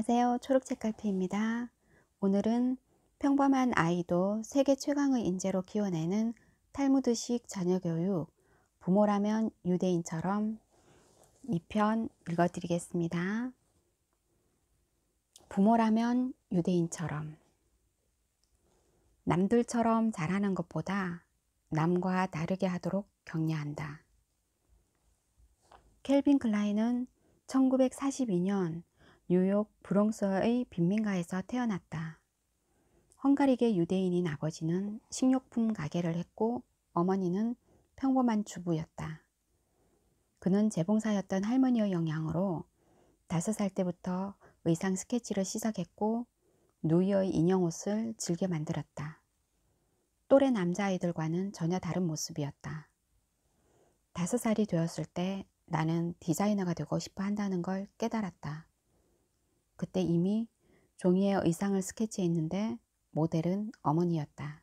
안녕하세요. 초록책갈피입니다. 오늘은 평범한 아이도 세계 최강의 인재로 키워내는 탈무드식 자녀교육, 부모라면 유대인처럼 2편 읽어드리겠습니다. 부모라면 유대인처럼. 남들처럼 잘하는 것보다 남과 다르게 하도록 격려한다. 켈빈 클라인은 1942년 뉴욕 브롱스의 빈민가에서 태어났다. 헝가리계 유대인인 아버지는 식료품 가게를 했고 어머니는 평범한 주부였다. 그는 재봉사였던 할머니의 영향으로 5살 때부터 의상 스케치를 시작했고 누이의 인형옷을 즐겨 만들었다. 또래 남자아이들과는 전혀 다른 모습이었다. 5살이 되었을 때 나는 디자이너가 되고 싶어 한다는 걸 깨달았다. 그때 이미 종이에 의상을 스케치했는데 모델은 어머니였다.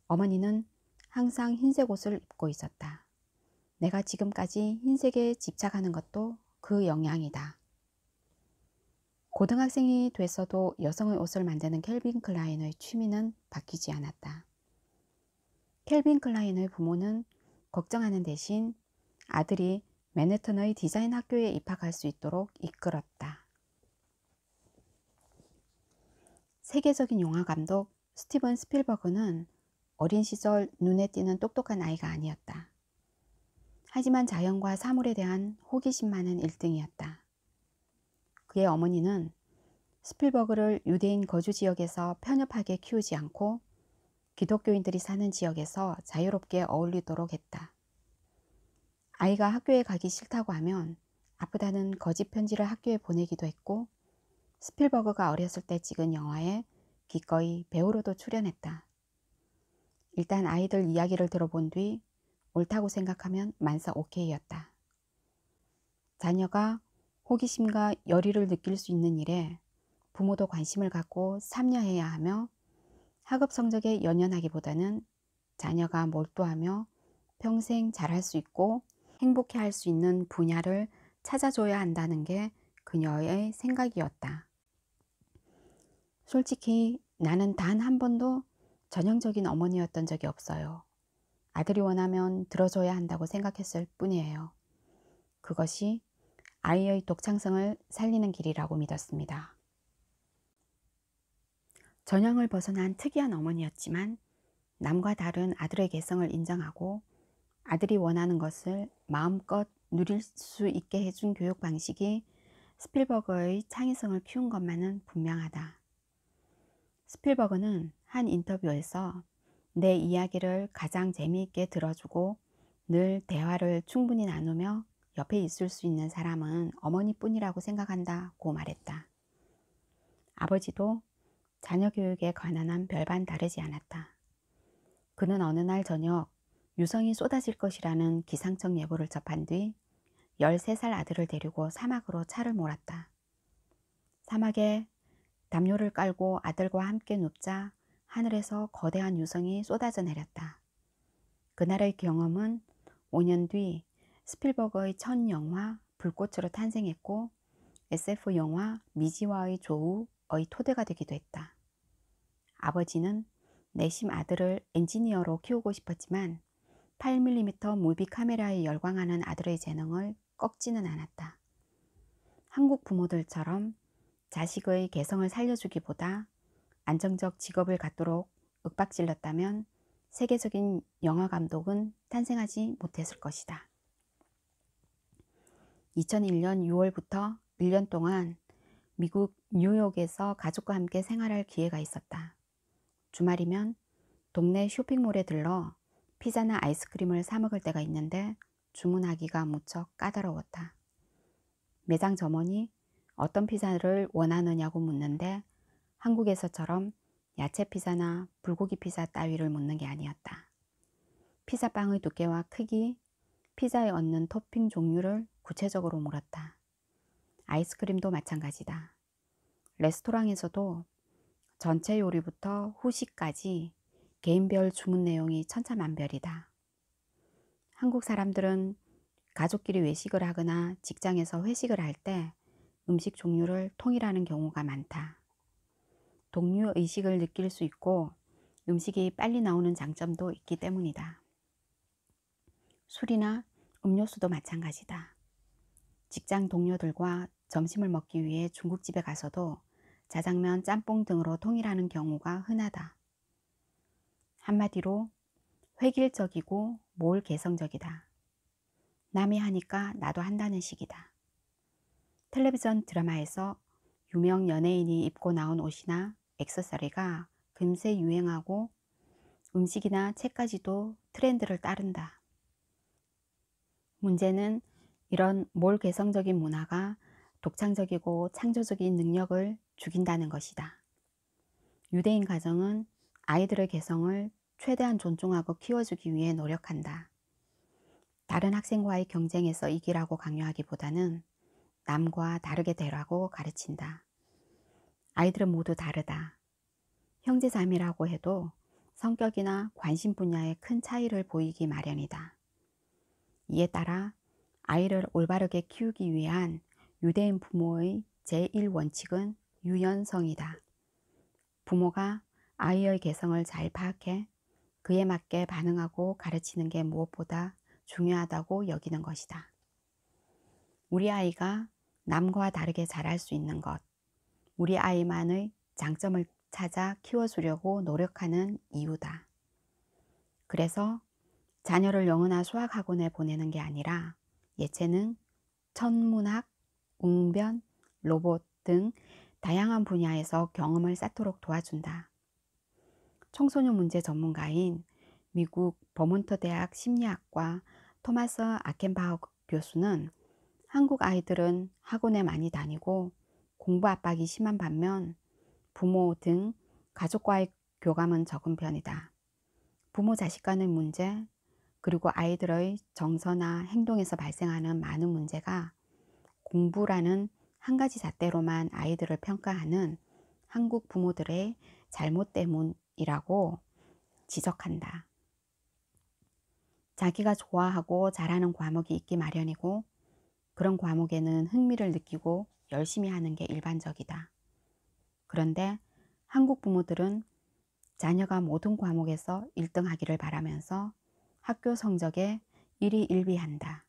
어머니는 항상 흰색 옷을 입고 있었다. 내가 지금까지 흰색에 집착하는 것도 그 영향이다. 고등학생이 됐어도 여성의 옷을 만드는 켈빈 클라인의 취미는 바뀌지 않았다. 켈빈 클라인의 부모는 걱정하는 대신 아들이 맨해튼의 디자인 학교에 입학할 수 있도록 이끌었다. 세계적인 영화 감독 스티븐 스필버그는 어린 시절 눈에 띄는 똑똑한 아이가 아니었다. 하지만 자연과 사물에 대한 호기심만은 1등이었다. 그의 어머니는 스필버그를 유대인 거주 지역에서 편협하게 키우지 않고 기독교인들이 사는 지역에서 자유롭게 어울리도록 했다. 아이가 학교에 가기 싫다고 하면 아프다는 거짓 편지를 학교에 보내기도 했고 스필버그가 어렸을 때 찍은 영화에 기꺼이 배우로도 출연했다. 일단 아이들 이야기를 들어본 뒤 옳다고 생각하면 만사 오케이였다. 자녀가 호기심과 열의를 느낄 수 있는 일에 부모도 관심을 갖고 참여해야 하며 학업 성적에 연연하기보다는 자녀가 몰두하며 평생 잘할 수 있고 행복해할 수 있는 분야를 찾아줘야 한다는 게 그녀의 생각이었다. 솔직히 나는 단 한 번도 전형적인 어머니였던 적이 없어요. 아들이 원하면 들어줘야 한다고 생각했을 뿐이에요. 그것이 아이의 독창성을 살리는 길이라고 믿었습니다. 전형을 벗어난 특이한 어머니였지만 남과 다른 아들의 개성을 인정하고 아들이 원하는 것을 마음껏 누릴 수 있게 해준 교육 방식이 스필버그의 창의성을 키운 것만은 분명하다. 스필버그는 한 인터뷰에서 내 이야기를 가장 재미있게 들어주고 늘 대화를 충분히 나누며 옆에 있을 수 있는 사람은 어머니뿐이라고 생각한다고 말했다. 아버지도 자녀 교육에 관한 한 별반 다르지 않았다. 그는 어느 날 저녁 유성이 쏟아질 것이라는 기상청 예보를 접한 뒤 13살 아들을 데리고 사막으로 차를 몰았다. 사막에 담요를 깔고 아들과 함께 눕자 하늘에서 거대한 유성이 쏟아져 내렸다. 그날의 경험은 5년 뒤 스필버그의 첫 영화 불꽃으로 탄생했고 SF 영화 미지와의 조우의 토대가 되기도 했다. 아버지는 내심 아들을 엔지니어로 키우고 싶었지만 8mm 무비 카메라에 열광하는 아들의 재능을 꺾지는 않았다. 한국 부모들처럼 자식의 개성을 살려주기보다 안정적 직업을 갖도록 윽박질렀다면 세계적인 영화 감독은 탄생하지 못했을 것이다. 2001년 6월부터 1년 동안 미국 뉴욕에서 가족과 함께 생활할 기회가 있었다. 주말이면 동네 쇼핑몰에 들러 피자나 아이스크림을 사 먹을 때가 있는데 주문하기가 무척 까다로웠다. 매장 점원이 어떤 피자를 원하느냐고 묻는데 한국에서처럼 야채 피자나 불고기 피자 따위를 묻는 게 아니었다. 피자빵의 두께와 크기, 피자에 얹는 토핑 종류를 구체적으로 물었다. 아이스크림도 마찬가지다. 레스토랑에서도 전체 요리부터 후식까지 개인별 주문 내용이 천차만별이다. 한국 사람들은 가족끼리 외식을 하거나 직장에서 회식을 할 때 음식 종류를 통일하는 경우가 많다. 동료 의식을 느낄 수 있고 음식이 빨리 나오는 장점도 있기 때문이다. 술이나 음료수도 마찬가지다. 직장 동료들과 점심을 먹기 위해 중국집에 가서도 자장면, 짬뽕 등으로 통일하는 경우가 흔하다. 한마디로 획일적이고 몰개성적이다. 남이 하니까 나도 한다는 식이다. 텔레비전 드라마에서 유명 연예인이 입고 나온 옷이나 액세서리가 금세 유행하고 음식이나 책까지도 트렌드를 따른다. 문제는 이런 몰개성적인 문화가 독창적이고 창조적인 능력을 죽인다는 것이다. 유대인 가정은 아이들의 개성을 최대한 존중하고 키워주기 위해 노력한다. 다른 학생과의 경쟁에서 이기라고 강요하기보다는 남과 다르게 되라고 가르친다. 아이들은 모두 다르다. 형제자매라고 해도 성격이나 관심 분야에 큰 차이를 보이기 마련이다. 이에 따라 아이를 올바르게 키우기 위한 유대인 부모의 제1원칙은 유연성이다. 부모가 아이의 개성을 잘 파악해 그에 맞게 반응하고 가르치는 게 무엇보다 중요하다고 여기는 것이다. 우리 아이가 남과 다르게 잘할 수 있는 것, 우리 아이만의 장점을 찾아 키워주려고 노력하는 이유다. 그래서 자녀를 영어나 수학학원에 보내는 게 아니라 예체능, 천문학, 웅변, 로봇 등 다양한 분야에서 경험을 쌓도록 도와준다. 청소년 문제 전문가인 미국 버몬트 대학 심리학과 토마스 아켄바흐 교수는 한국 아이들은 학원에 많이 다니고 공부 압박이 심한 반면 부모 등 가족과의 교감은 적은 편이다. 부모 자식 간의 문제, 그리고 아이들의 정서나 행동에서 발생하는 많은 문제가 공부라는 한 가지 잣대로만 아이들을 평가하는 한국 부모들의 잘못 때문이라고 지적한다. 자기가 좋아하고 잘하는 과목이 있기 마련이고 그런 과목에는 흥미를 느끼고 열심히 하는 게 일반적이다. 그런데 한국 부모들은 자녀가 모든 과목에서 1등 하기를 바라면서 학교 성적에 일희일비한다.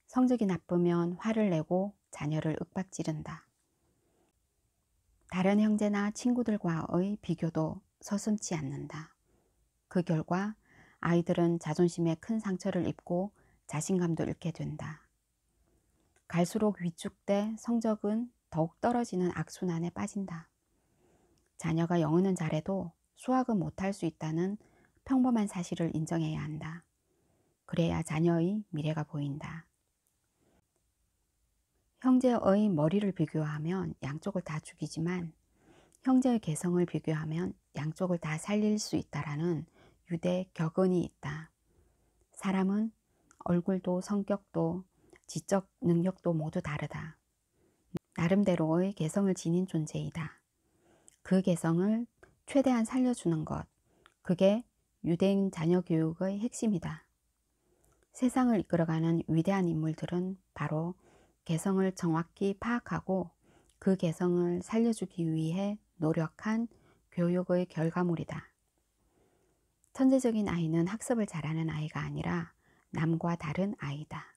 성적이 나쁘면 화를 내고 자녀를 윽박지른다. 다른 형제나 친구들과의 비교도 서슴지 않는다. 그 결과 아이들은 자존심에 큰 상처를 입고 자신감도 잃게 된다. 갈수록 위축돼 성적은 더욱 떨어지는 악순환에 빠진다. 자녀가 영어는 잘해도 수학은 못할 수 있다는 평범한 사실을 인정해야 한다. 그래야 자녀의 미래가 보인다. 형제의 머리를 비교하면 양쪽을 다 죽이지만 형제의 개성을 비교하면 양쪽을 다 살릴 수 있다라는 유대 격언이 있다. 사람은 얼굴도 성격도 지적 능력도 모두 다르다. 나름대로의 개성을 지닌 존재이다. 그 개성을 최대한 살려주는 것, 그게 유대인 자녀 교육의 핵심이다. 세상을 이끌어가는 위대한 인물들은 바로 개성을 정확히 파악하고 그 개성을 살려주기 위해 노력한 교육의 결과물이다. 천재적인 아이는 학습을 잘하는 아이가 아니라 남과 다른 아이다.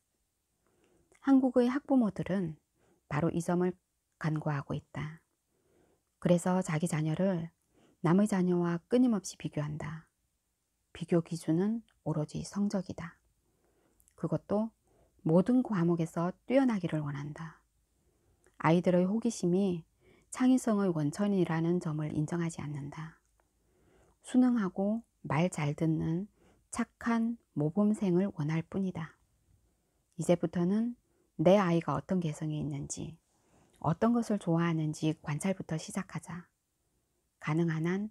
한국의 학부모들은 바로 이 점을 간과하고 있다. 그래서 자기 자녀를 남의 자녀와 끊임없이 비교한다. 비교 기준은 오로지 성적이다. 그것도 모든 과목에서 뛰어나기를 원한다. 아이들의 호기심이 창의성의 원천이라는 점을 인정하지 않는다. 순응하고 말 잘 듣는 착한 모범생을 원할 뿐이다. 이제부터는 내 아이가 어떤 개성이 있는지, 어떤 것을 좋아하는지 관찰부터 시작하자. 가능한 한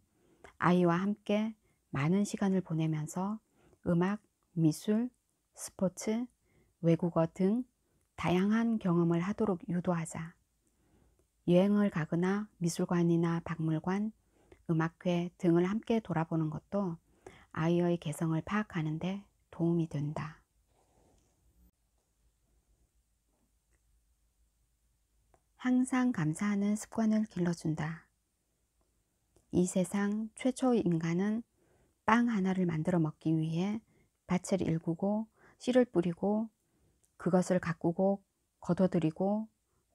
아이와 함께 많은 시간을 보내면서 음악, 미술, 스포츠, 외국어 등 다양한 경험을 하도록 유도하자. 여행을 가거나 미술관이나 박물관, 음악회 등을 함께 돌아보는 것도 아이의 개성을 파악하는 데 도움이 된다. 항상 감사하는 습관을 길러준다. 이 세상 최초의 인간은 빵 하나를 만들어 먹기 위해 밭을 일구고 씨를 뿌리고 그것을 가꾸고 걷어들이고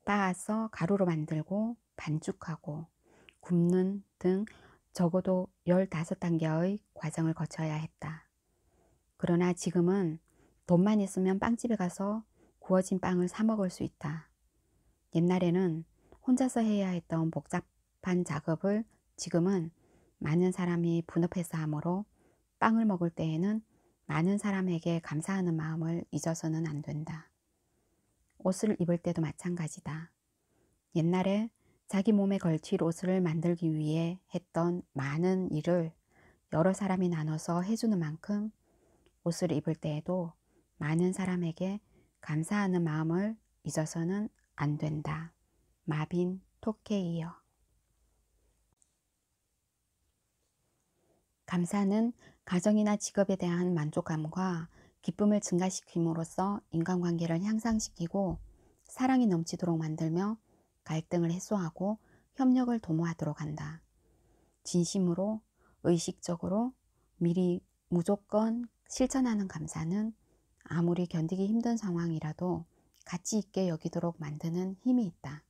빻아서 가루로 만들고 반죽하고 굽는 등 적어도 15단계의 과정을 거쳐야 했다. 그러나 지금은 돈만 있으면 빵집에 가서 구워진 빵을 사 먹을 수 있다. 옛날에는 혼자서 해야 했던 복잡한 작업을 지금은 많은 사람이 분업해서 하므로 빵을 먹을 때에는 많은 사람에게 감사하는 마음을 잊어서는 안 된다. 옷을 입을 때도 마찬가지다. 옛날에 자기 몸에 걸칠 옷을 만들기 위해 했던 많은 일을 여러 사람이 나눠서 해주는 만큼 옷을 입을 때에도 많은 사람에게 감사하는 마음을 잊어서는 안 된다. 마빈 토케이어. 감사는 가정이나 직업에 대한 만족감과 기쁨을 증가시킴으로써 인간관계를 향상시키고 사랑이 넘치도록 만들며 갈등을 해소하고 협력을 도모하도록 한다. 진심으로 의식적으로 미리 무조건 실천하는 감사는 아무리 견디기 힘든 상황이라도 가치 있게 여기도록 만드는 힘이 있다.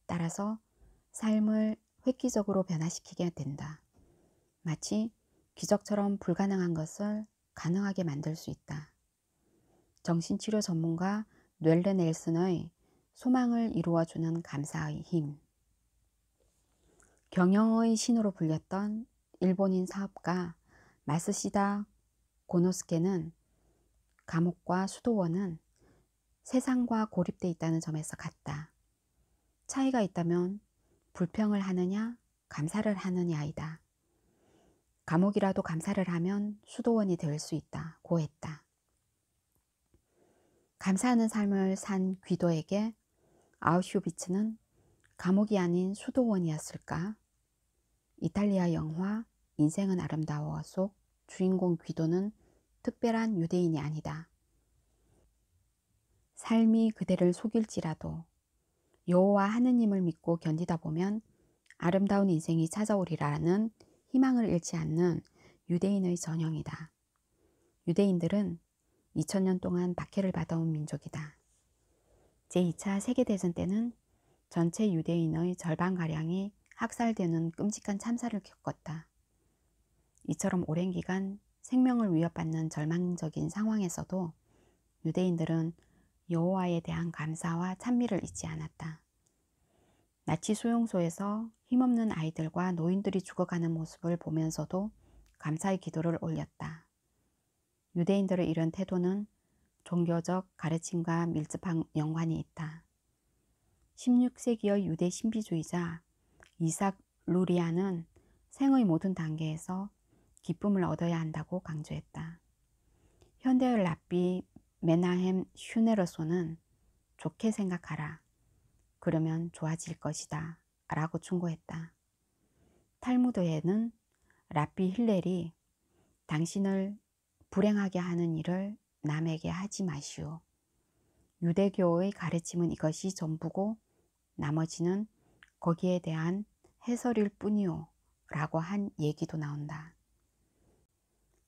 따라서 삶을 획기적으로 변화시키게 된다. 마치 기적처럼 불가능한 것을 가능하게 만들 수 있다. 정신치료 전문가 뇌르 넬슨의 소망을 이루어주는 감사의 힘. 경영의 신으로 불렸던 일본인 사업가 마스시다 고노스케는 감옥과 수도원은 세상과 고립돼 있다는 점에서 같다. 차이가 있다면 불평을 하느냐 감사를 하느냐이다. 감옥이라도 감사를 하면 수도원이 될 수 있다 고했다. 감사하는 삶을 산 귀도에게 아우슈비츠는 감옥이 아닌 수도원이었을까? 이탈리아 영화 인생은 아름다워 속 주인공 귀도는 특별한 유대인이 아니다. 삶이 그대를 속일지라도 여호와 하느님을 믿고 견디다 보면 아름다운 인생이 찾아오리라는 희망을 잃지 않는 유대인의 전형이다. 유대인들은 2000년 동안 박해를 받아온 민족이다. 제2차 세계대전 때는 전체 유대인의 절반가량이 학살되는 끔찍한 참사를 겪었다. 이처럼 오랜 기간 생명을 위협받는 절망적인 상황에서도 유대인들은 여호와에 대한 감사와 찬미를 잊지 않았다. 나치 수용소에서 힘없는 아이들과 노인들이 죽어가는 모습을 보면서도 감사의 기도를 올렸다. 유대인들의 이런 태도는 종교적 가르침과 밀접한 연관이 있다. 16세기의 유대 신비주의자 이삭 루리아는 생의 모든 단계에서 기쁨을 얻어야 한다고 강조했다. 현대의 랍비 메나헴 슈네르소는 좋게 생각하라. 그러면 좋아질 것이다. 라고 충고했다. 탈무드에는 랍비 힐렐이 당신을 불행하게 하는 일을 남에게 하지 마시오. 유대교의 가르침은 이것이 전부고 나머지는 거기에 대한 해설일 뿐이오. 라고 한 얘기도 나온다.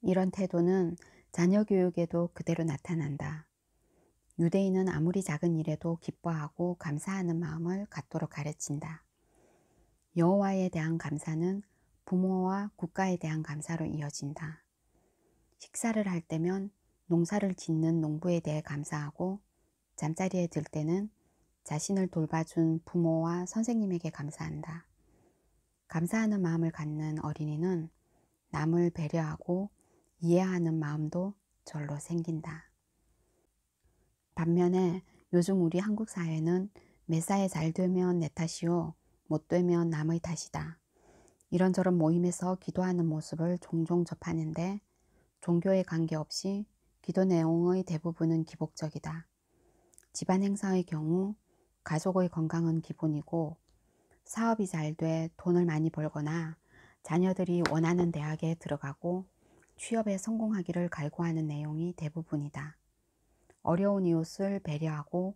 이런 태도는 자녀 교육에도 그대로 나타난다. 유대인은 아무리 작은 일에도 기뻐하고 감사하는 마음을 갖도록 가르친다. 여호와에 대한 감사는 부모와 국가에 대한 감사로 이어진다. 식사를 할 때면 농사를 짓는 농부에 대해 감사하고 잠자리에 들 때는 자신을 돌봐준 부모와 선생님에게 감사한다. 감사하는 마음을 갖는 어린이는 남을 배려하고 이해하는 마음도 절로 생긴다. 반면에 요즘 우리 한국 사회는 매사에 잘 되면 내 탓이요, 못 되면 남의 탓이다. 이런저런 모임에서 기도하는 모습을 종종 접하는데 종교에 관계없이 기도 내용의 대부분은 기복적이다. 집안 행사의 경우 가족의 건강은 기본이고 사업이 잘 돼 돈을 많이 벌거나 자녀들이 원하는 대학에 들어가고 취업에 성공하기를 갈구하는 내용이 대부분이다. 어려운 이웃을 배려하고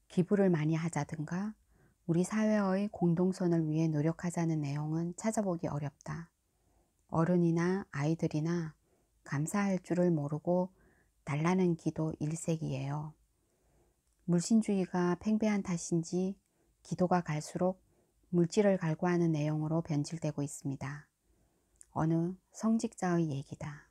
기부를 많이 하자든가 우리 사회의 공동선을 위해 노력하자는 내용은 찾아보기 어렵다. 어른이나 아이들이나 감사할 줄을 모르고 달라는 기도 일색이에요. 물신주의가 팽배한 탓인지 기도가 갈수록 물질을 갈구하는 내용으로 변질되고 있습니다. 어느 성직자의 얘기다.